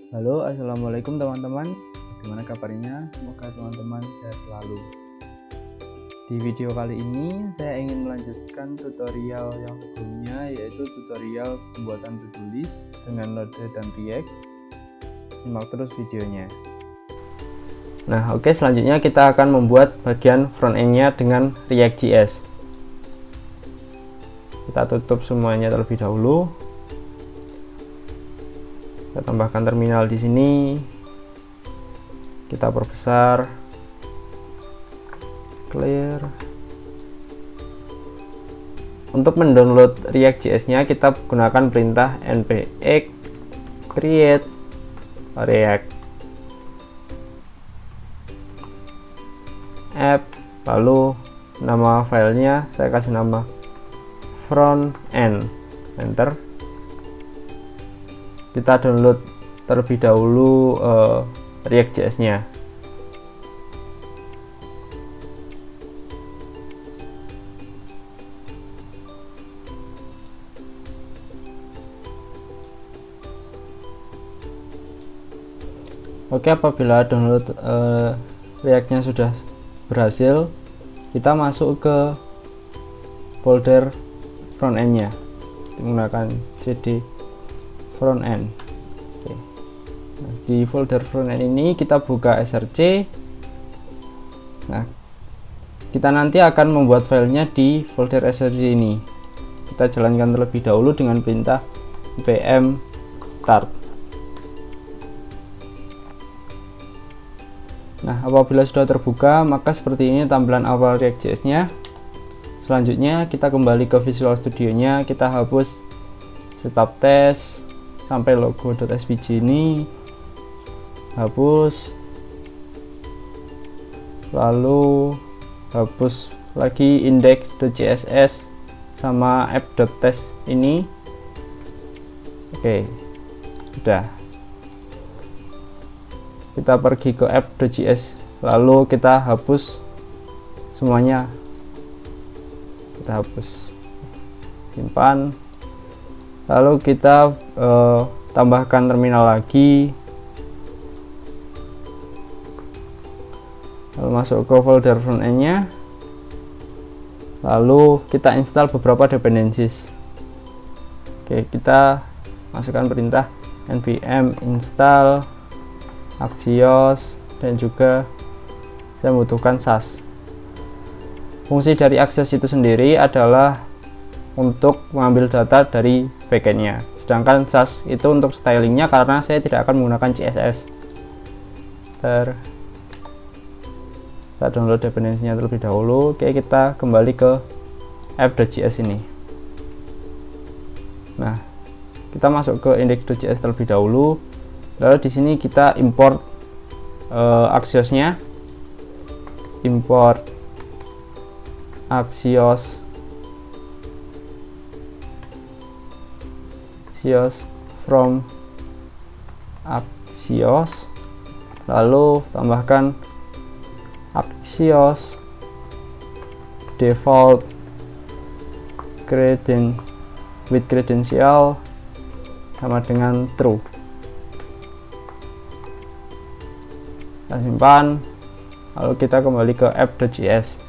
Halo, assalamualaikum teman-teman. Gimana kabarnya? Semoga teman-teman sehat selalu. Di video kali ini saya ingin melanjutkan tutorial yang sebelumnya, yaitu tutorial pembuatan to-do list dengan Node dan React. Simak terus videonya. Nah, oke, selanjutnya kita akan membuat bagian front end-nya dengan React.js. Kita tutup semuanya terlebih dahulu. Kita tambahkan terminal di sini, kita perbesar, clear. Untuk mendownload React.js-nya kita gunakan perintah npx create react app, lalu nama filenya saya kasih nama front end, enter. Kita download terlebih dahulu React.js-nya. Oke, apabila download React-nya sudah berhasil, kita masuk ke folder front end-nya menggunakan cd front end. Oke. Nah, di folder front end ini kita buka src. Nah, kita nanti akan membuat filenya di folder src ini. Kita jalankan terlebih dahulu dengan perintah npm start. Nah, apabila sudah terbuka, maka seperti ini tampilan awal React.js-nya. Selanjutnya kita kembali ke Visual Studio-nya, kita hapus setup test sampai logo.svg ini, hapus, lalu hapus lagi index.css sama app.test ini. Oke, sudah. Kita pergi ke app.js, lalu kita hapus semuanya, kita hapus, simpan. Lalu kita tambahkan terminal lagi, lalu masuk ke folder front end nya, lalu kita install beberapa dependencies. Oke, kita masukkan perintah npm install axios, dan juga saya membutuhkan Sass. Fungsi dari Axios itu sendiri adalah untuk mengambil data dari backendnya, sedangkan Sass itu untuk stylingnya karena saya tidak akan menggunakan CSS. Kita download dependensinya terlebih dahulu. Oke, kita kembali ke app.js ini. Nah, kita masuk ke index.js terlebih dahulu, lalu di sini kita import Axios-nya, import Axios from Axios, lalu tambahkan Axios default with credential sama dengan true. Kita simpan, lalu kita kembali ke app.js.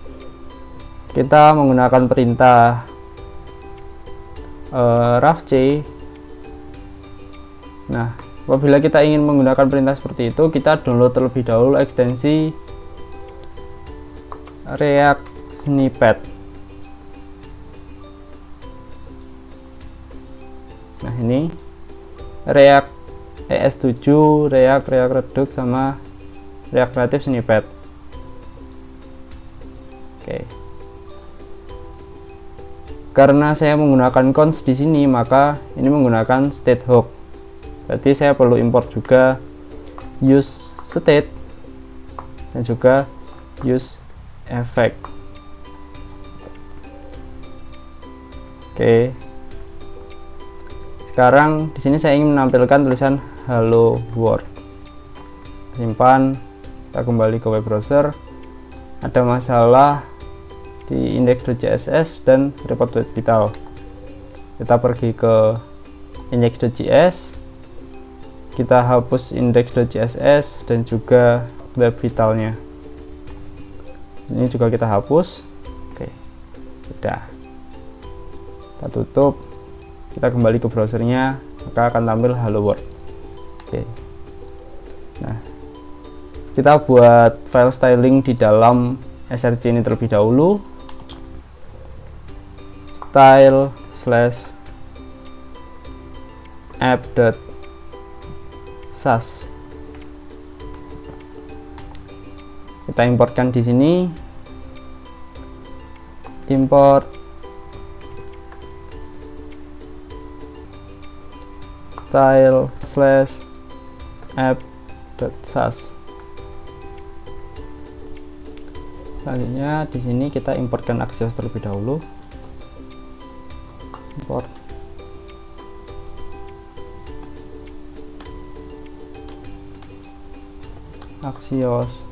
Kita menggunakan perintah ravc. Nah, apabila kita ingin menggunakan perintah seperti itu, kita download terlebih dahulu ekstensi React Snippet. Nah, ini React ES7, React Redux, sama React Native Snippet. Oke. Karena saya menggunakan cons di sini, maka ini menggunakan state hook. Berarti saya perlu import juga use state dan juga use effect. Oke. Sekarang di sini saya ingin menampilkan tulisan hello world. Simpan, kita kembali ke web browser. Ada masalah di index.css dan report web vital. Kita pergi ke index.js, kita hapus index.css dan juga web vitalnya. Ini juga kita hapus. Oke, udah, kita tutup, kita kembali ke browsernya, maka akan tampil hello world. Oke, nah kita buat file styling di dalam src ini terlebih dahulu. style/app.sas. Kita importkan di sini, import style/app.sas. Selanjutnya di sini kita importkan Axios terlebih dahulu. Import Axios.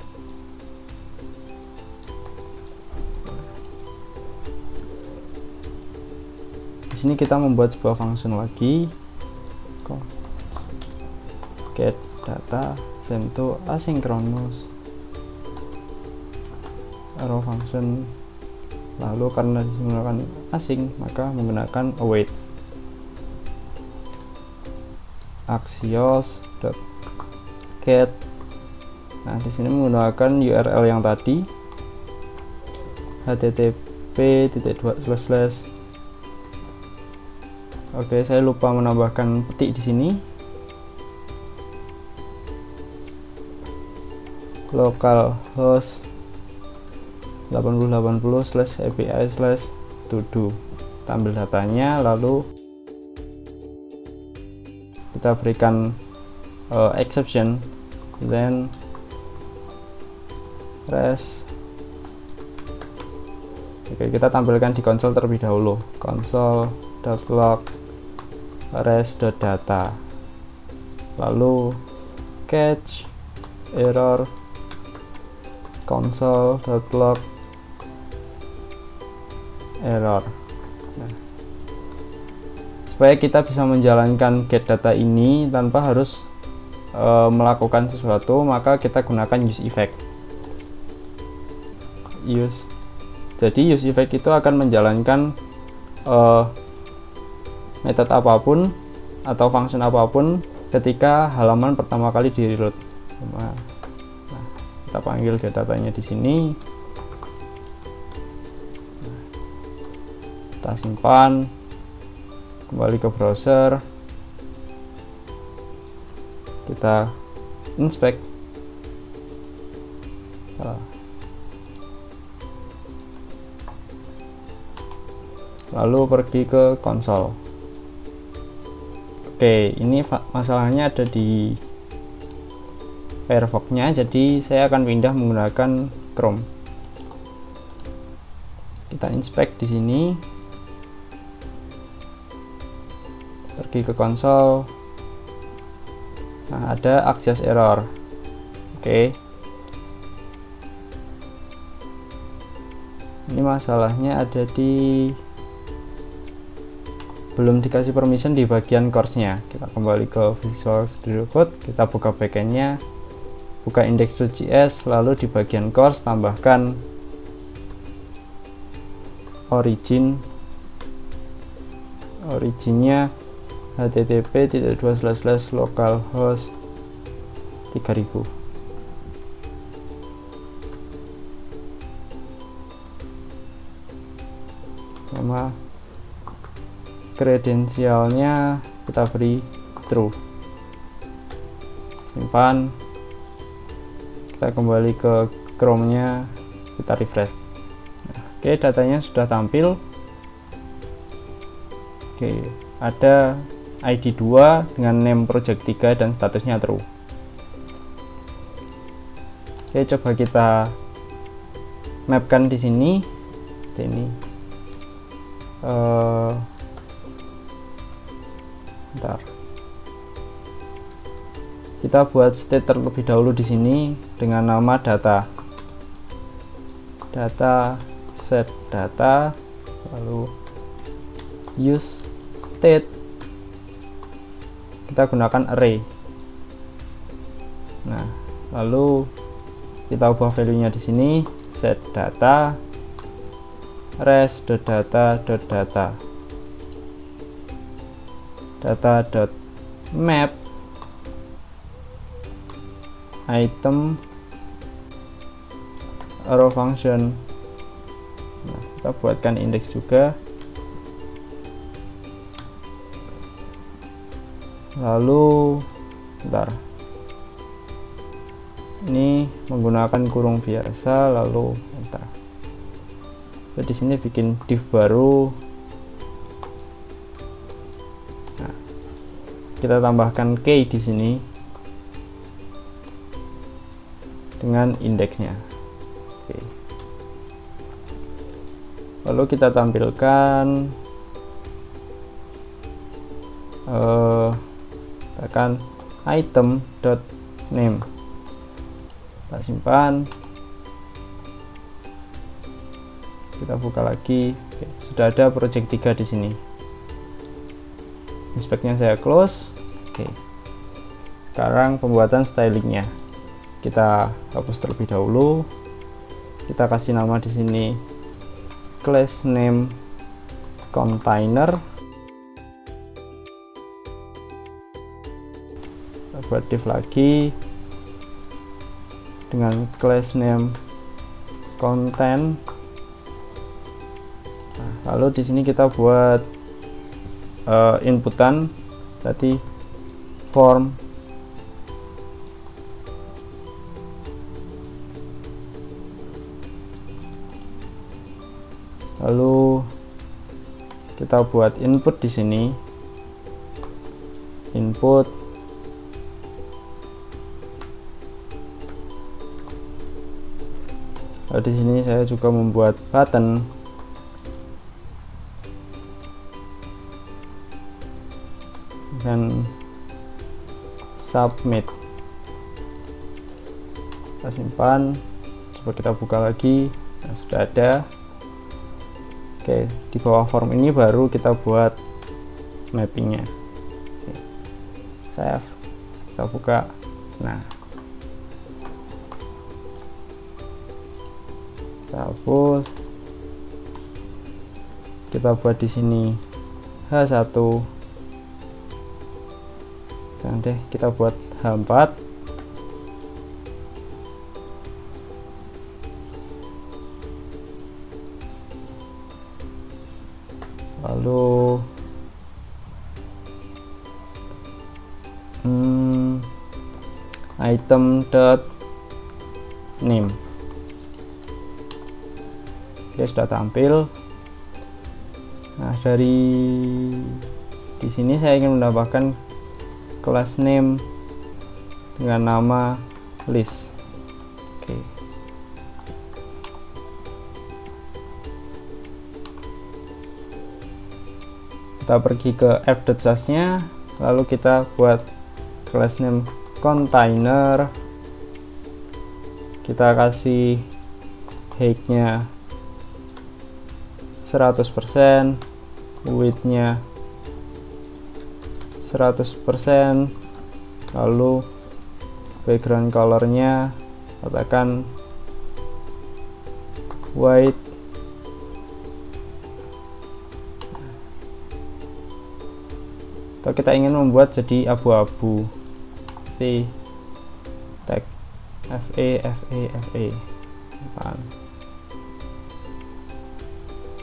Di sini kita membuat sebuah function lagi, get data same to asynchronous arrow function. Lalu karena menggunakan async, maka menggunakan await axios.get. Nah, di sini menggunakan URL yang tadi, http:// Oke, saya lupa menambahkan petik di sini. Localhost 8080/api/todo, tampil datanya, lalu kita berikan exception, then res. Oke, kita tampilkan di konsol terlebih dahulu, console.log res.data, lalu catch error console.log error. Nah, supaya kita bisa menjalankan get data ini tanpa harus melakukan sesuatu, maka kita gunakan use effect. Jadi use effect itu akan menjalankan metode apapun atau function apapun ketika halaman pertama kali di reload. Nah, kita panggil get datanya di sini. Kita simpan, kembali ke browser, kita inspect. Lalu pergi ke konsol. Oke, ini masalahnya ada di Firefox-nya, jadi saya akan pindah menggunakan Chrome. Kita inspect di sini, pergi ke konsol. Nah, ada Axios error. Oke, ini masalahnya ada di belum dikasih permission di bagian course-nya. Kita kembali ke Visual Studio Code, kita buka backend-nya, buka index.js, lalu di bagian course tambahkan originnya http://localhost 3000. Nama kredensialnya kita beri true. Simpan, kita kembali ke Chrome-nya, kita refresh. Oke, datanya sudah tampil. Oke, ada ID 2 dengan name project 3 dan statusnya true. Oke, coba kita mapkan di sini. Ini bentar. Kita buat state terlebih dahulu di sini dengan nama data set data, lalu use state, kita gunakan array Nah, lalu kita ubah value-nya di sini, set data res.data.data data.map item arrow function. Nah, kita buatkan indeks juga, lalu bentar, ini menggunakan kurung biasa, lalu bentar, di sini bikin div baru. Nah, kita tambahkan key di sini dengan indeksnya. Oke. Lalu kita tampilkan tekan item.name, kita simpan, kita buka lagi. Oke, sudah ada project 3 di sini. Inspeknya saya close. Oke, sekarang pembuatan stylingnya kita hapus terlebih dahulu. Kita kasih nama di sini class name container. Kita buat div lagi dengan class name content. Nah, lalu di sini kita buat inputan, berarti form lalu kita buat input di sini, input lalu di sini saya juga membuat button dan submit. Kita simpan, coba kita buka lagi. Nah, sudah ada. Oke, di bawah form ini baru kita buat mappingnya. Oke, save, kita buka. Nah, kita hapus, kita buat di sini H1, jangan deh, kita buat H4, lalu item.name. Oke, sudah tampil. Nah, dari di sini saya ingin menambahkan class name dengan nama list. Oke. Kita pergi ke app.sass-nya, lalu kita buat class name container. Kita kasih height-nya 100%, width-nya 100%, lalu background color-nya katakan white. Atau kita ingin membuat jadi abu-abu, seperti tag FA.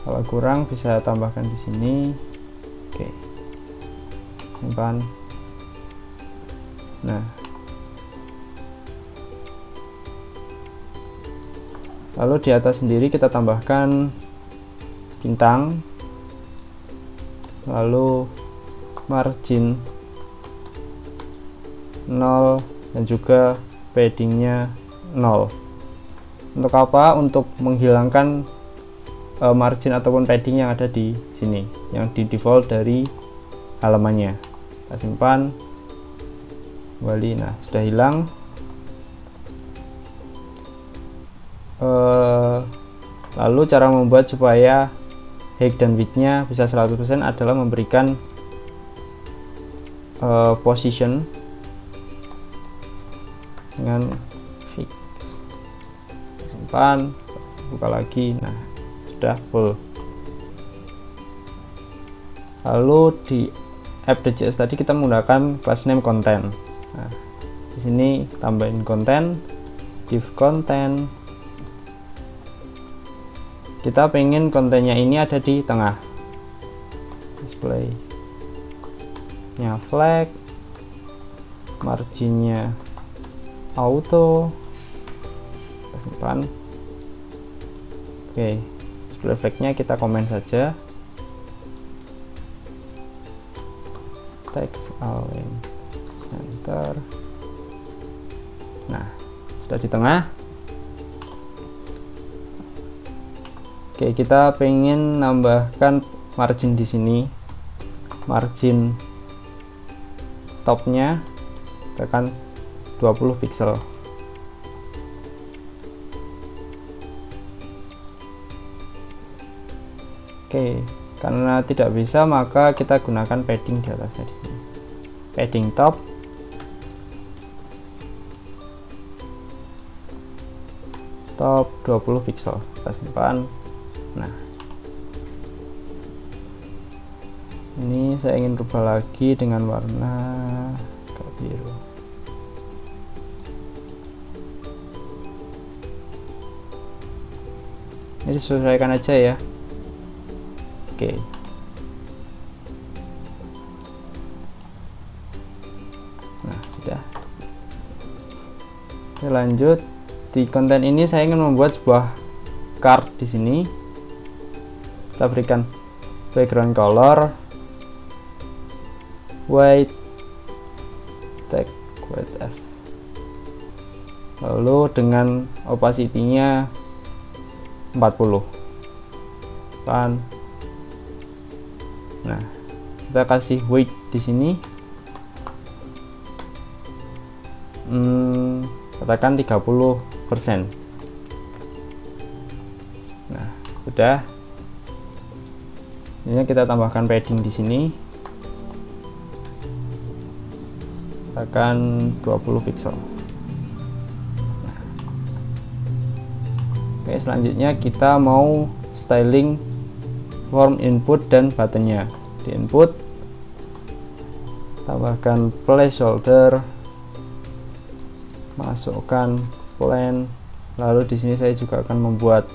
Kalau kurang bisa tambahkan di sini. Oke, simpan. Nah, lalu di atas sendiri kita tambahkan bintang, lalu margin 0 dan juga paddingnya 0. Untuk apa? Untuk menghilangkan margin ataupun padding yang ada di sini, yang di default dari halamannya. Kita simpan kembali. Nah, sudah hilang. Lalu cara membuat supaya height dan width-nya bisa 100% adalah memberikan position dengan fix, simpan, buka lagi. Nah, sudah full. Lalu di app.js tadi kita menggunakan class name content. Nah, di sini tambahin konten, div content. Kita pengen kontennya ini ada di tengah, display nya flag, marginnya auto, kita simpan. Oke, display flagnya kita komen saja, text align center. Nah, sudah di tengah. Oke, kita pengen nambahkan margin di sini, margin topnya tekan 20 pixel. Oke, karena tidak bisa maka kita gunakan padding di atasnya di sini. Padding top, top 20 pixel, kita simpan. Nah, ini saya ingin rubah lagi dengan warna biru. Ini disesuaikan aja ya. Oke. Nah, sudah. Oke, lanjut. Di konten ini saya ingin membuat sebuah card di sini. Kita berikan background color, white, tag white F, lalu dengan opacity-nya 40 kan. Nah, kita kasih weight di sini, katakan 30%. Nah, sudah. Ini kita tambahkan padding di sini, akan 20 pixel. Nah. Oke, selanjutnya kita mau styling form input dan buttonnya. Di input tambahkan placeholder, masukkan plan, lalu di sini saya juga akan membuat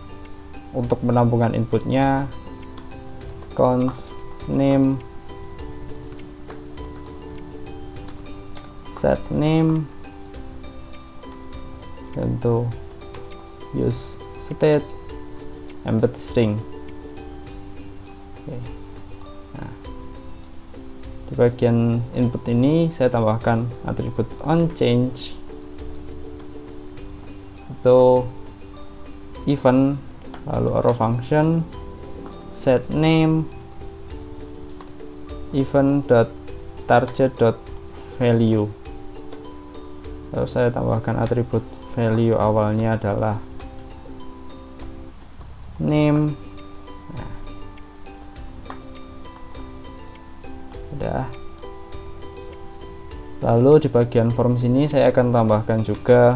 untuk menampungkan inputnya const name, set name, tentu use state, embed string. Oke. Nah, di bagian input ini saya tambahkan atribut onChange atau event, lalu arrow function, set name, event.target.value. Lalu saya tambahkan atribut value, awalnya adalah name. Nah, udah. Lalu di bagian form sini saya akan tambahkan juga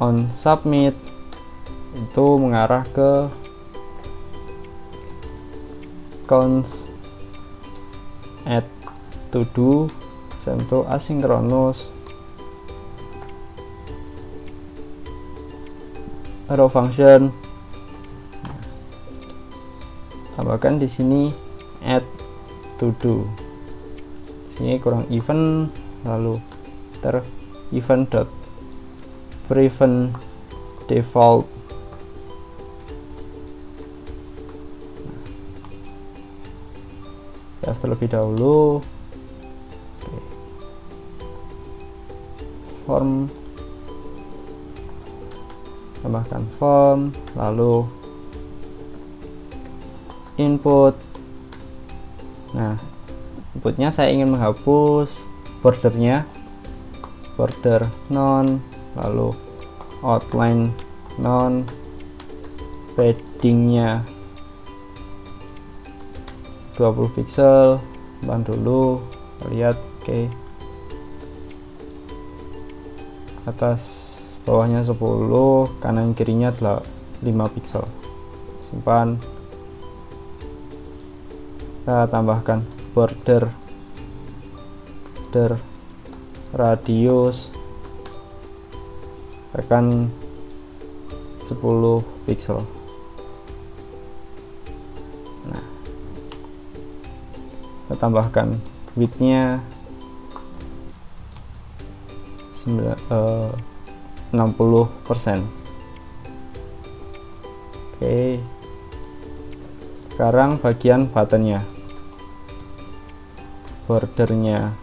on submit, itu mengarah ke const add to do, sentuh asynchronous, arrow function. Tambahkan di sini add to do. Di sini kurang event, lalu event dot prevent default. Terlebih dahulu. Oke. Form, tambahkan form, lalu input. Nah, inputnya saya ingin menghapus bordernya, border none, lalu outline none, paddingnya 20 pixel, tahan dulu, lihat. Oke. atas bawahnya 10, kanan kirinya 5 pixel. Simpan. Kita tambahkan border radius tekan 10 pixel. Nah, kita tambahkan width-nya 60%. Oke, sekarang bagian buttonnya, bordernya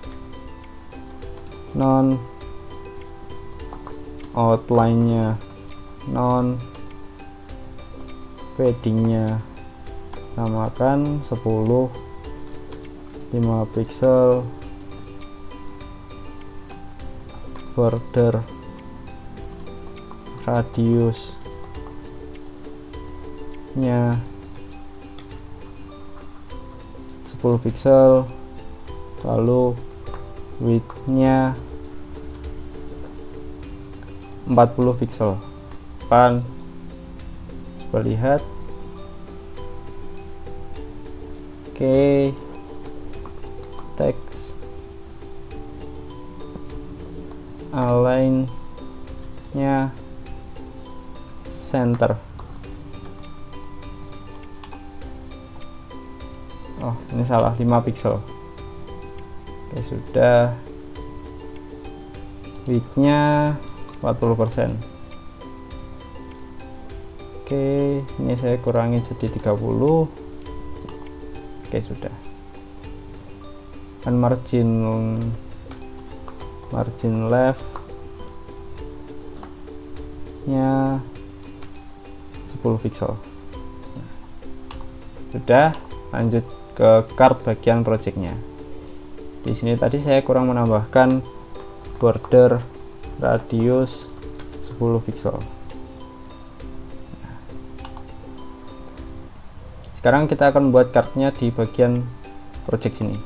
non, outline-nya non, paddingnya namakan 10, 5 pixel, border radius nya 10 pixel, lalu width-nya 40 pixel. Coba lihat. Oke, text align-nya center. Oh, ini salah, 5 pixel. Oke, sudah. Width-nya 40%. Oke, ini saya kurangi jadi 30. Oke, sudah. Dan margin left nya 10 pixel. Sudah, lanjut ke card bagian projectnya. Di sini tadi saya kurang menambahkan border radius 10 pixel. Sekarang kita akan buat cardnya di bagian project sini.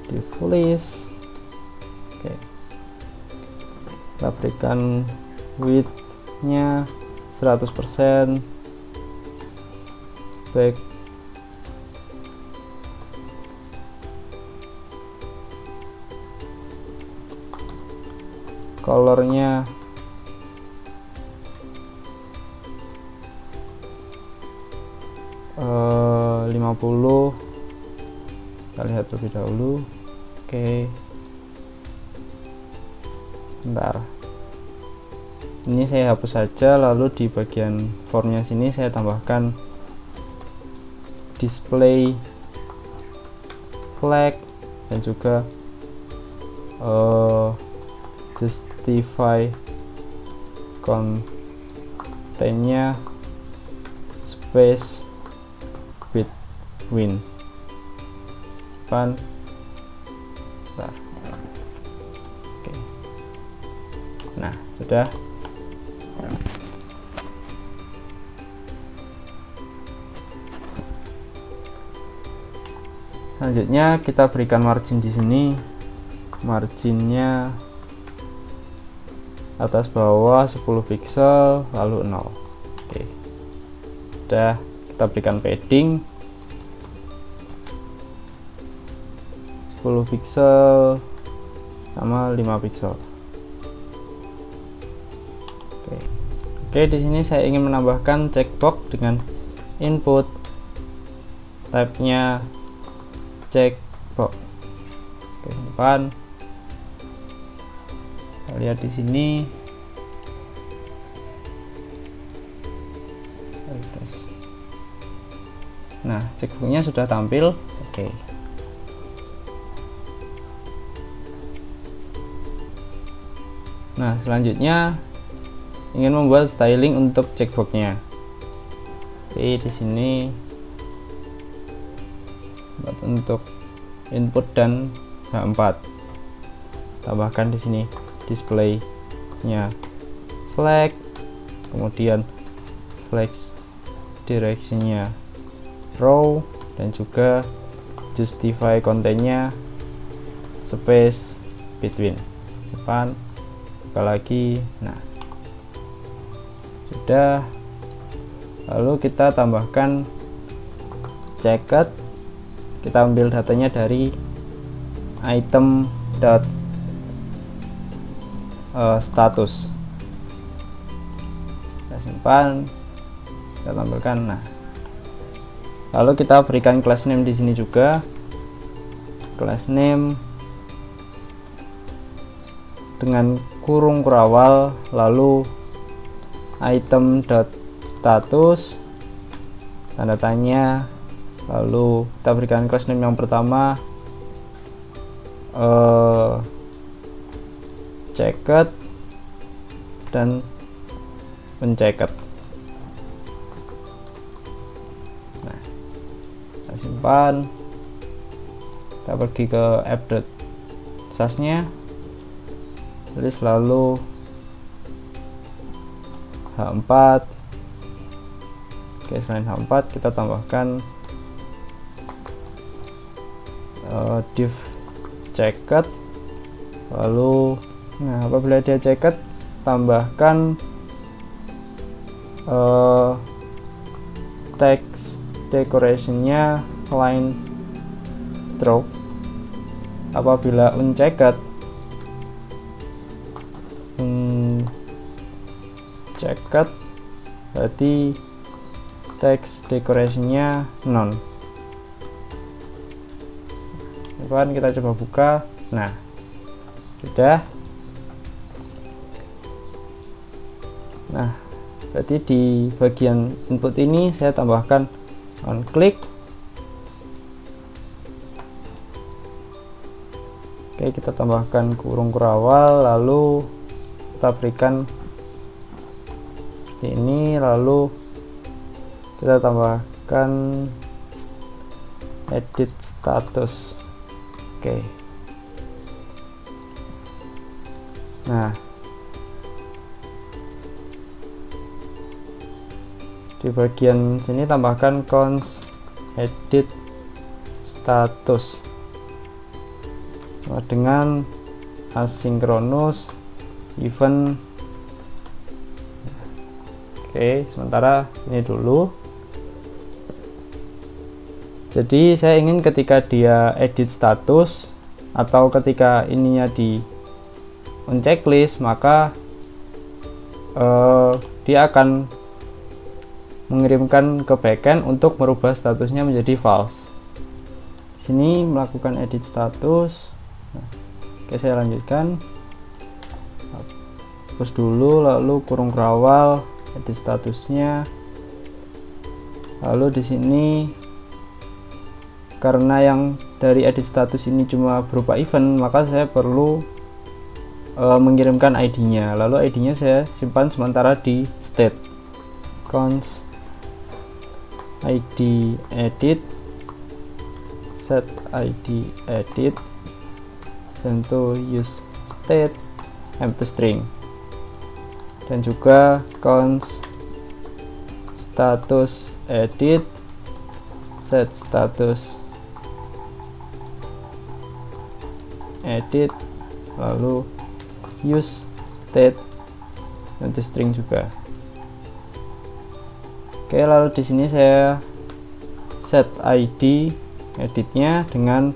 Di list. Oke, kita berikan width-nya 100%, back colornya 50. Kita lihat terlebih dahulu. Oke, bentar, ini saya hapus saja, lalu di bagian formnya sini saya tambahkan display flag dan juga justify containnya space between. Bentar. Oke. Nah, sudah. Selanjutnya kita berikan margin di sini. Marginnya atas bawah 10 pixel lalu 0. Oke. Sudah, kita berikan padding 10 pixel sama 5 pixel. Oke, di sini saya ingin menambahkan checkbox dengan input type-nya checkbox. Oke, simpan. Kita lihat di sini. Nah, checkbox-nya sudah tampil. Oke. Nah, selanjutnya ingin membuat styling untuk checkbox-nya. Oke, di sini buat untuk input dan H4. Tambahkan di sini display-nya flag, kemudian flag direction-nya row dan juga justify kontennya space between, depan buka lagi. Nah, sudah. Lalu kita tambahkan checked, kita ambil datanya dari item status, kita simpan, kita tampilkan. Nah, lalu kita berikan class name di sini juga, class name dengan kurung kurawal, lalu item.status tanda tanya, lalu kita berikan class name yang pertama checked dan unchecked. Nah, kita simpan, kita pergi ke app.sas nya, tulis lalu H4. Oke, selain H4 kita tambahkan div checked, lalu nah apabila dia checked tambahkan text decoration-nya line drop. Apabila unchecked berarti text decoration-nya none. Kan kita coba buka. Nah, sudah. Nah, berarti di bagian input ini saya tambahkan on click. Oke, kita tambahkan kurung kurawal, lalu kita berikan ini, lalu kita tambahkan edit status. Oke. Nah, di bagian sini tambahkan const edit status dengan asynchronous event. Oke, sementara ini dulu. Jadi saya ingin ketika dia edit status atau ketika ininya di unchecklist, maka dia akan mengirimkan ke backend untuk merubah statusnya menjadi false. Di sini melakukan edit status. Nah, oke, saya lanjutkan. Hapus dulu, lalu kurung kurawal, edit statusnya. Lalu di sini karena yang dari edit status ini cuma berupa event, maka saya perlu mengirimkan ID-nya. Lalu ID-nya saya simpan sementara di state. Const ID edit, set ID edit, tentu use state empty string, dan juga const status edit, set status edit, lalu use state empty string juga. Oke, lalu di sini saya set ID editnya dengan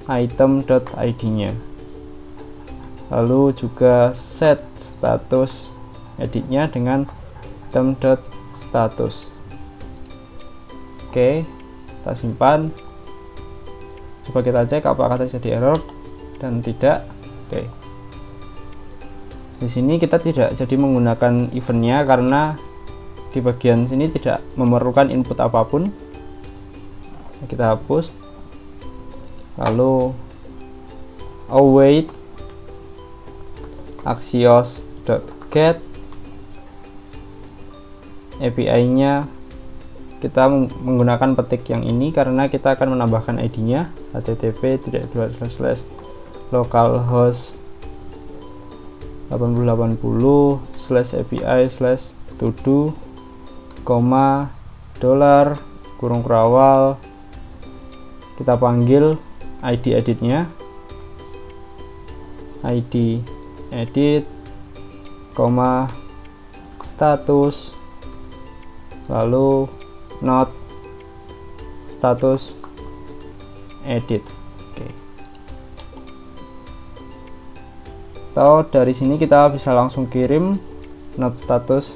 item.id-nya. Lalu juga set status editnya dengan item.status. Oke, kita simpan. Coba kita cek apakah terjadi error dan tidak. Oke. Di sini kita tidak jadi menggunakan eventnya karena di bagian sini tidak memerlukan input apapun. Kita hapus, lalu await axios.get API-nya kita menggunakan petik yang ini karena kita akan menambahkan ID-nya http://localhost 8080/API/todo, $, kurung kurawal, kita panggil ID editnya, ID edit, status, lalu not status edit. Oke. Atau dari sini kita bisa langsung kirim not status.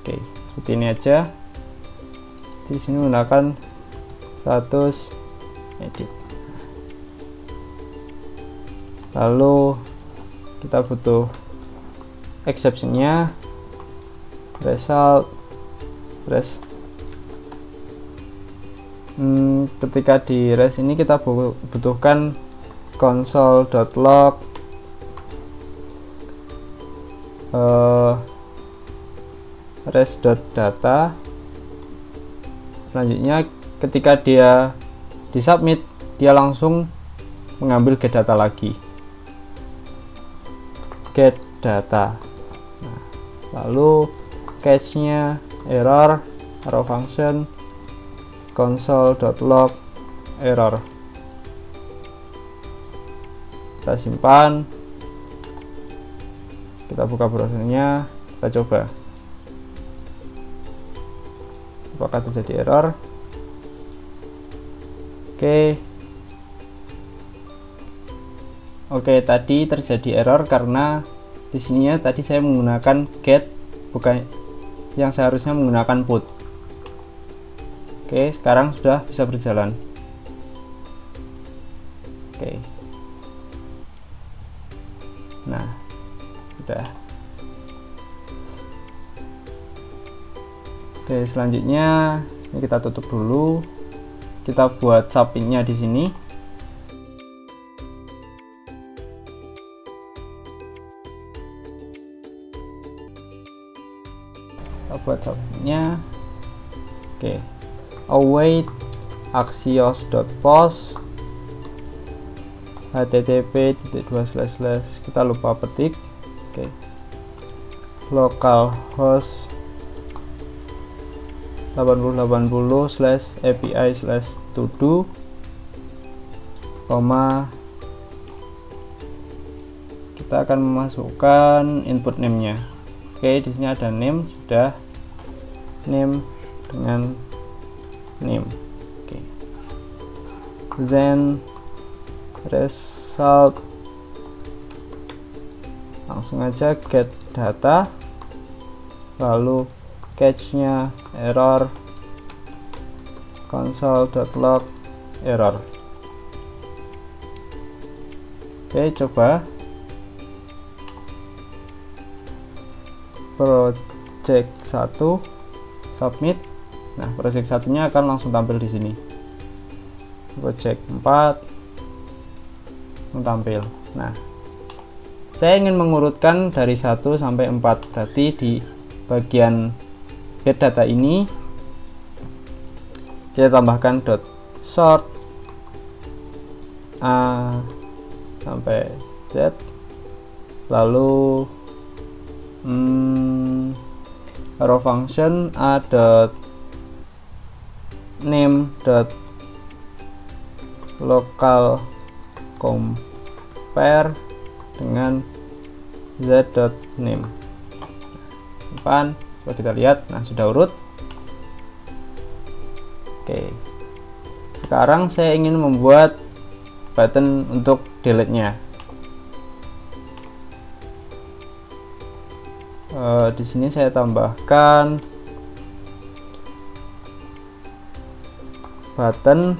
Oke, seperti ini aja. Di sini menggunakan status edit. Lalu kita butuh exception-nya, result, ketika di res ini kita butuhkan console.log res.data. Selanjutnya ketika dia disubmit, dia langsung mengambil get data lagi, get data. Nah, lalu cache-nya error, arrow function console.log error. Kita simpan, kita buka browsernya, kita coba apakah terjadi error. Oke, tadi terjadi error karena di sininya tadi saya menggunakan get, bukan yang seharusnya menggunakan put. Oke, sekarang sudah bisa berjalan. Oke. Nah, sudah. Oke, selanjutnya ini kita tutup dulu. Kita buat submit-nya di sini. Kita buat submit-nya. Oke. Await axios.post http:// kita lupa petik. Oke. Localhost 8080/api/todo, kita akan memasukkan input name-nya. Oke, di sini ada name, sudah name dengan name. Oke. Then result, langsung aja get data, lalu cache-nya error console.log error. Oke, coba project 1 submit. Nah, project satunya akan langsung tampil di sini. Project 4 tampil. Nah, saya ingin mengurutkan dari 1 sampai 4. Berarti di bagian get data ini kita tambahkan .sort A sampai Z, lalu arrow function a name local compare dengan z.name. Simpan, coba kita lihat. Nah, sudah urut. Oke, sekarang saya ingin membuat button untuk delete-nya. Di sini saya tambahkan button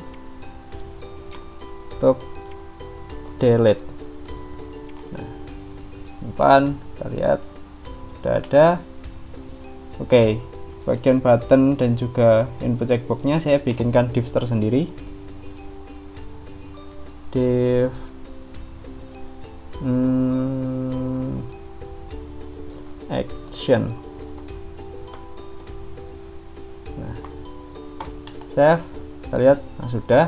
untuk delete. Nah, simpan, kita lihat sudah ada. Oke, bagian button dan juga input checkbox-nya saya bikinkan div tersendiri. Div action. Nah, save, kita lihat. Nah, sudah.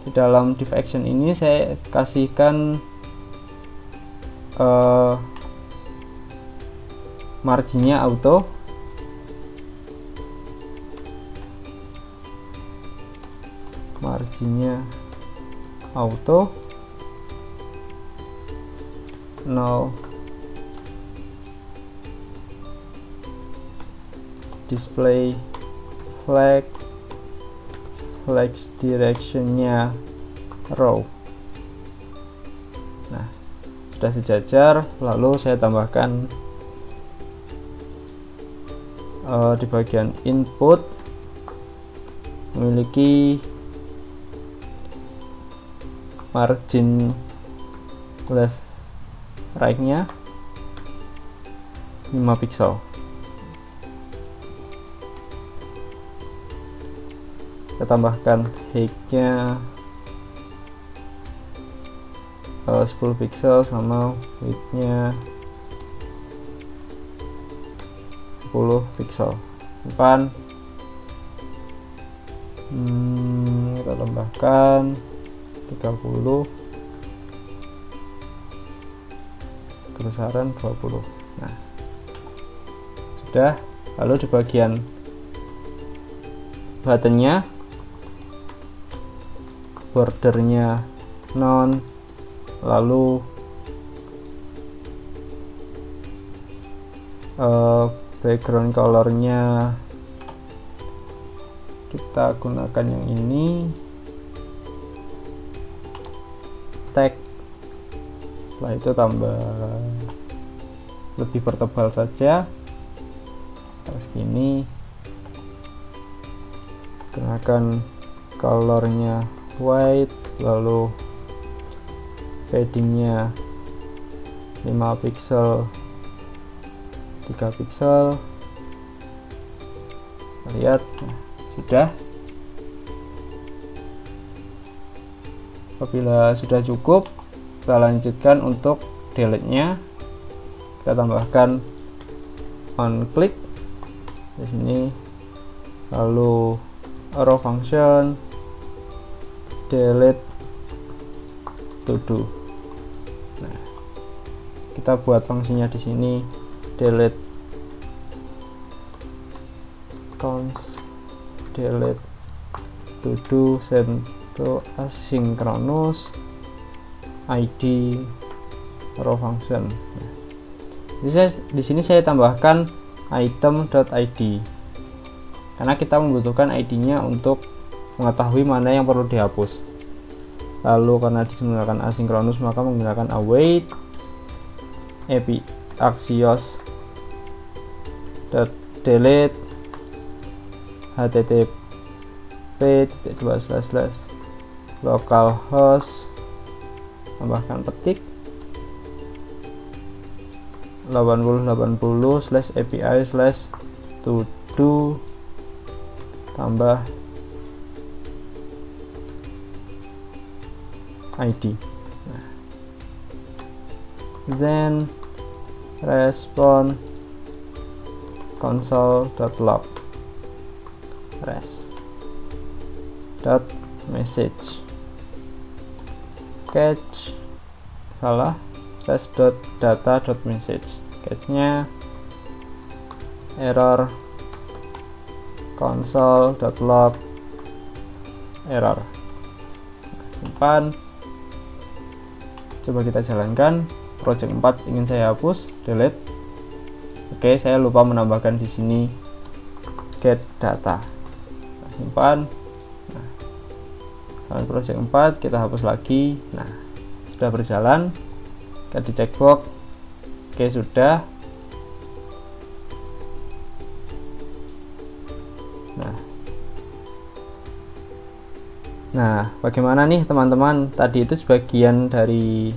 Di dalam div action ini saya kasihkan marginnya auto. marginnya auto 0, display flag directionnya row. Nah, sudah sejajar. Lalu saya tambahkan di bagian input memiliki margin left right nya 5 pixel. Kita tambahkan height nya 10 pixel sama width nya 10 pixel. Simpan. Kita tambahkan 30, kebesaran 20. Nah, sudah. Lalu di bagian buttonnya, bordernya none, lalu background colornya kita gunakan yang ini, tag. Setelah itu tambah lebih pertebal saja, terus gini, gunakan colornya white, lalu paddingnya 5 pixel 3 pixel. Lihat, nah, sudah. Apabila sudah cukup, kita lanjutkan untuk delete nya. Kita tambahkan on click di sini, lalu arrow function delete to do. Nah, kita buat fungsinya di sini, delete const delete to do send to asynchronous id arrow function. Nah, di sini saya tambahkan item.id karena kita membutuhkan ID-nya untuk mengetahui mana yang perlu dihapus. Lalu karena menggunakan asynchronous, maka menggunakan await api axios delete http://localhost, tambahkan petik 8080/api/todo tambah ID. Nah, then respond console.log res.message catch res.data.message catch-nya error console.log error. Simpan. Coba kita jalankan. Project 4 ingin saya hapus, delete. Oke, saya lupa menambahkan di sini get data. Nah, simpan. Nah, project 4 kita hapus lagi. Nah, sudah berjalan. Kita di checkbox. Oke, sudah. Nah, bagaimana nih teman-teman? Tadi itu sebagian dari.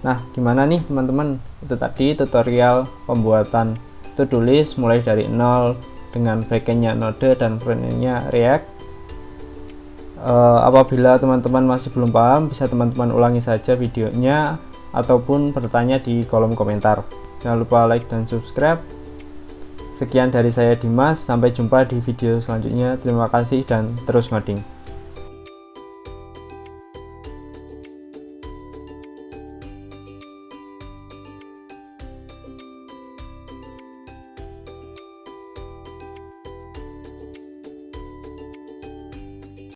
Nah, gimana nih teman-teman? Itu tadi tutorial pembuatan to-do list mulai dari nol dengan backendnya Node dan frontendnya React. Apabila teman-teman masih belum paham, bisa teman-teman ulangi saja videonya ataupun bertanya di kolom komentar. Jangan lupa like dan subscribe. Sekian dari saya Dimas, sampai jumpa di video selanjutnya. Terima kasih dan terus ngoding.